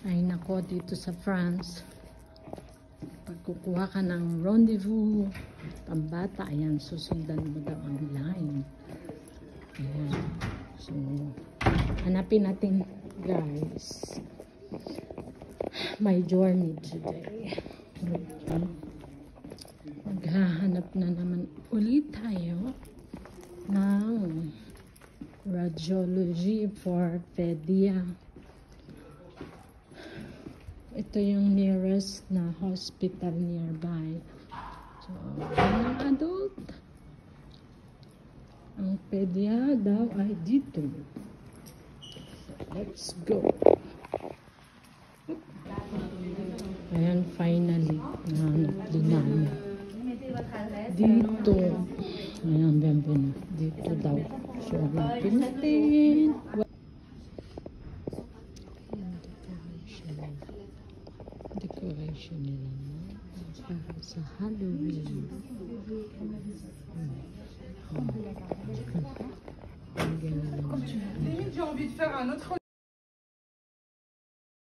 Ay nako, dito sa France, pag kukuha ka ng rendezvous pambata, ayan, susundan mo daw ang line. Ayan. So, hanapin natin, guys, my journey today. Okay. Maghahanap na naman ulit tayo ng radiology for pedia. Ito yung nearest na hospital nearby. So, ang adult. Ang pedia daw ay dito. So, let's go. Ayan, finally. Nahanap din namin. Dito. Ayan, bienvenido. Dito daw. So, hanapin natin. Decoration nila para sa Halloween. Limite, j'ai envie de faire un autre